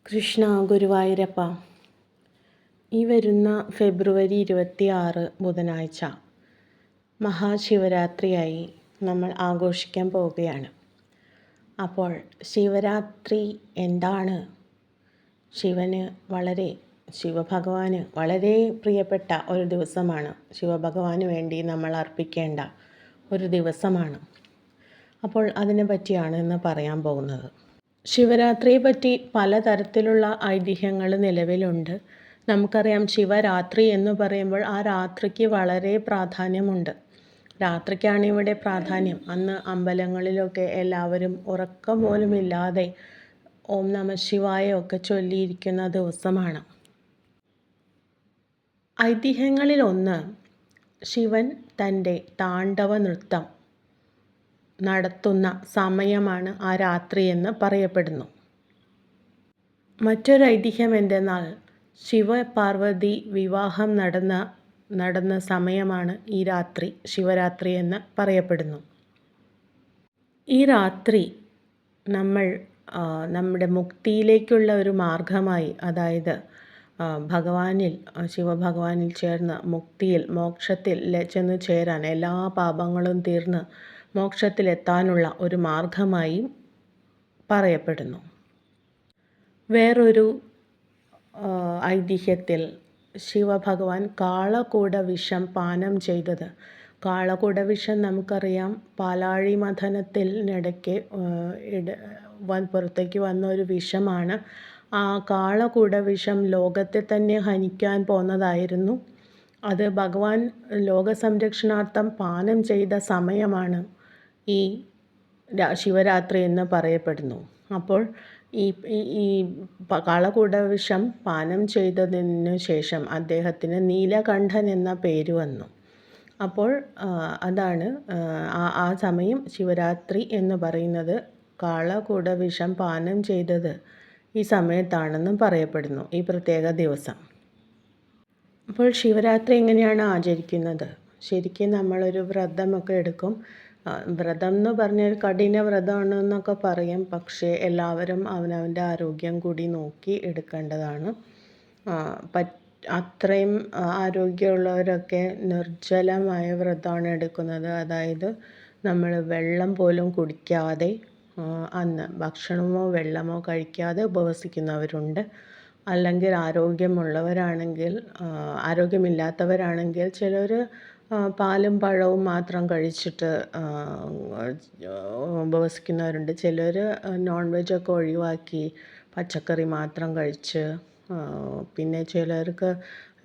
കൃഷ്ണ ഗുരുവായൂരപ്പ. ഈ വരുന്ന ഫെബ്രുവരി 26 ബുധനാഴ്ച മഹാശിവരാത്രിയായി നമ്മൾ ആഘോഷിക്കാൻ പോവുകയാണ്. അപ്പോൾ ശിവരാത്രി എന്താണ്? ശിവഭഗവാന് വളരെ പ്രിയപ്പെട്ട ഒരു ദിവസമാണ്. ശിവഭഗവാന് വേണ്ടി നമ്മൾ അർപ്പിക്കേണ്ട ഒരു ദിവസമാണ്. അപ്പോൾ അതിനെ പറ്റിയാണ് ഇന്ന് പറയാൻ പോകുന്നത്. ശിവരാത്രിയെ പറ്റി പലതരത്തിലുള്ള ഐതിഹ്യങ്ങൾ നിലവിലുണ്ട്. നമുക്കറിയാം, ശിവരാത്രി എന്ന് പറയുമ്പോൾ ആ രാത്രിക്ക് വളരെ പ്രാധാന്യമുണ്ട്. രാത്രിക്കാണ് ഇവിടെ പ്രാധാന്യം. അന്ന് അമ്പലങ്ങളിലൊക്കെ എല്ലാവരും ഉറക്കം പോലുമില്ലാതെ ഓം നമ ശിവായ ഒക്കെ ചൊല്ലിയിരിക്കുന്ന ദിവസമാണ്. ഐതിഹ്യങ്ങളിലൊന്ന്, ശിവൻ തൻ്റെ താണ്ഡവ നൃത്തം നടത്തുന്ന സമയമാണ് ആ രാത്രി എന്ന് പറയപ്പെടുന്നു. മറ്റൊരു ഐതിഹ്യം എന്തെന്നാൽ, ശിവപാർവതി വിവാഹം നടന്ന സമയമാണ് ഈ രാത്രി, ശിവരാത്രി എന്ന് പറയപ്പെടുന്നു. ഈ രാത്രി നമ്മുടെ മുക്തിയിലേക്കുള്ള ഒരു മാർഗമായി, അതായത് ശിവഭഗവാനിൽ ചേർന്ന് മോക്ഷത്തിൽ ചെന്ന് ചേരാൻ, എല്ലാ പാപങ്ങളും തീർന്ന് മോക്ഷത്തിലെത്താനുള്ള ഒരു മാർഗമായി പറയപ്പെടുന്നു. വേറൊരു ഐതിഹ്യത്തിൽ ശിവഭഗവാൻ കാളകൂടവിഷം പാനം ചെയ്തത്. കാളകൂടവിഷം നമുക്കറിയാം, പാലാഴി മഥനത്തിനിടയ്ക്ക് പുറത്തേക്ക് വന്ന ഒരു വിഷമാണ്. ആ കാളകൂടവിഷം ലോകത്തെ തന്നെ ഹനിക്കാൻ പോന്നതായിരുന്നു. അത് ഭഗവാൻ ലോകസംരക്ഷണാർത്ഥം പാനം ചെയ്ത സമയമാണ് ഈ ശിവരാത്രി എന്ന് പറയപ്പെടുന്നു. അപ്പോൾ ഈ കാളകൂടവിഷം പാനം ചെയ്തതിനു ശേഷം അദ്ദേഹത്തിന് നീലകണ്ഠൻ എന്ന പേര് വന്നു. അപ്പോൾ അതാണ് ആ സമയം ശിവരാത്രി എന്ന് പറയുന്നത്. കാളകൂടവിഷം പാനം ചെയ്തത് ഈ സമയത്താണെന്നും പറയപ്പെടുന്നു, ഈ പ്രത്യേക ദിവസം. അപ്പോൾ ശിവരാത്രി എങ്ങനെയാണ് ആചരിക്കുന്നത്? ശരിക്കും നമ്മളൊരു വ്രതമൊക്കെ എടുക്കും. വ്രതം എന്ന് പറഞ്ഞാൽ കഠിന വ്രതമാണെന്നൊക്കെ പറയും. പക്ഷേ എല്ലാവരും അവനവൻ്റെ ആരോഗ്യം കൂടി നോക്കി എടുക്കേണ്ടതാണ്. അത്രയും ആരോഗ്യമുള്ളവരൊക്കെ നിർജ്ജലമായ വ്രതമാണ് എടുക്കുന്നത്. അതായത് നമ്മൾ വെള്ളം പോലും കുടിക്കാതെ അന്ന് ഭക്ഷണമോ വെള്ളമോ കഴിക്കാതെ ഉപവസിക്കുന്നവരുണ്ട്. അല്ലെങ്കിൽ ആരോഗ്യമില്ലാത്തവരാണെങ്കിൽ ചിലർ പാലും പഴവും മാത്രം കഴിച്ചിട്ട് ഉപവസിക്കുന്നവരുണ്ട്. ചിലർ നോൺ വെജൊക്കെ ഒഴിവാക്കി പച്ചക്കറി മാത്രം കഴിച്ച്, പിന്നെ ചിലർക്ക്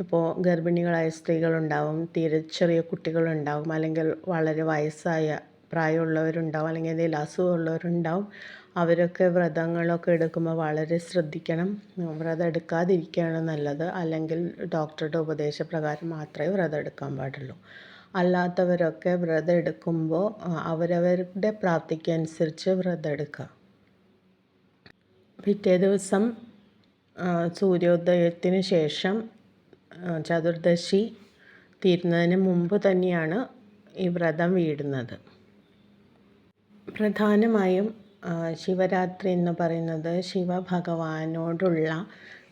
ഇപ്പോൾ ഗർഭിണികളായ സ്ത്രീകളുണ്ടാവും, തീരെ ചെറിയ കുട്ടികളുണ്ടാവും, അല്ലെങ്കിൽ വളരെ വയസ്സായ പ്രായമുള്ളവരുണ്ടാവും, അല്ലെങ്കിൽ എന്തെങ്കിലും അസുഖമുള്ളവരുണ്ടാവും. അവരൊക്കെ വ്രതങ്ങളൊക്കെ എടുക്കുമ്പോൾ വളരെ ശ്രദ്ധിക്കണം. വ്രതം എടുക്കാതിരിക്കുകയാണ് നല്ലത്. അല്ലെങ്കിൽ ഡോക്ടറുടെ ഉപദേശപ്രകാരം മാത്രമേ വ്രതം എടുക്കാൻ പാടുള്ളൂ. അല്ലാത്തവരൊക്കെ വ്രതം എടുക്കുമ്പോൾ അവരവരുടെ പ്രാപ്തിക്കനുസരിച്ച് വ്രതം എടുക്കുക. പിറ്റേ ദിവസം സൂര്യോദയത്തിന് ശേഷം ചതുർദശി തീരുന്നതിന് മുമ്പ് തന്നെയാണ് ഈ വ്രതം വീടുന്നത്. പ്രധാനമായും ശിവരാത്രി എന്ന് പറയുന്നത് ശിവഭഗവാനോടുള്ള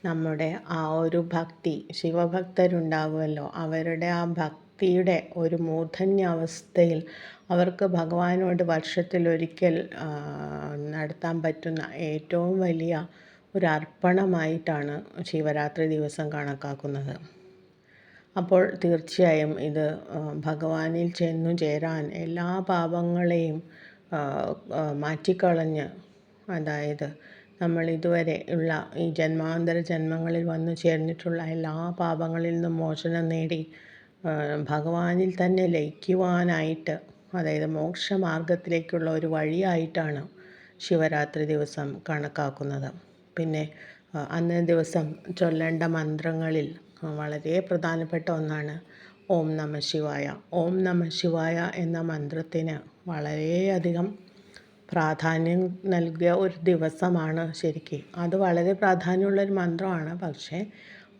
നമ്മുടെ ആ ഒരു ഭക്തി, ശിവഭക്തരുണ്ടാകുമല്ലോ, അവരുടെ ആ ഭക്തിയുടെ ഒരു മൂർധന്യാവസ്ഥയിൽ അവർക്ക് ഭഗവാനോട് വർഷത്തിലൊരിക്കൽ നടത്താൻ പറ്റുന്ന ഏറ്റവും വലിയ ഒരു അർപ്പണമായിട്ടാണ് ശിവരാത്രി ദിവസം കണക്കാക്കുന്നത്. അപ്പോൾ തീർച്ചയായും ഇത് ഭഗവാനിൽ ചെന്നു ചേരാൻ, എല്ലാ പാപങ്ങളെയും മാറ്റിക്കളഞ്ഞ്, അതായത് നമ്മൾ ഇതുവരെ ഉള്ള ഈ ജന്മാന്തര ജന്മങ്ങളിൽ വന്നു ചേർന്നിട്ടുള്ള എല്ലാ പാപങ്ങളിൽ നിന്നും മോചനം നേടി ഭഗവാനിൽ തന്നെ ലയിക്കുവാനായിട്ട്, അതായത് മോക്ഷമാർഗത്തിലേക്കുള്ള ഒരു വഴിയായിട്ടാണ് ശിവരാത്രി ദിവസം കണക്കാക്കുന്നത്. പിന്നെ അന്നേ ദിവസം ചൊല്ലേണ്ട മന്ത്രങ്ങളിൽ വളരെ പ്രധാനപ്പെട്ട ഒന്നാണ് ഓം നമ ശിവായ. ഓം നമ ശിവായ എന്ന മന്ത്രത്തിന് വളരെയധികം പ്രാധാന്യം നൽകിയ ഒരു ദിവസമാണ് ശരിക്കും. അത് വളരെ പ്രാധാന്യമുള്ളൊരു മന്ത്രമാണ്. പക്ഷേ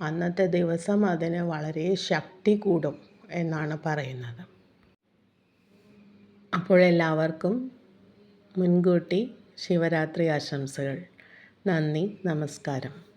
അന്നത്തെ ദിവസം അതിന് വളരെ ശക്തി കൂടും എന്നാണ് പറയുന്നത്. അപ്പോഴെല്ലാവർക്കും മുൻകൂട്ടി ശിവരാത്രി ആശംസകൾ. നന്ദി, നമസ്കാരം.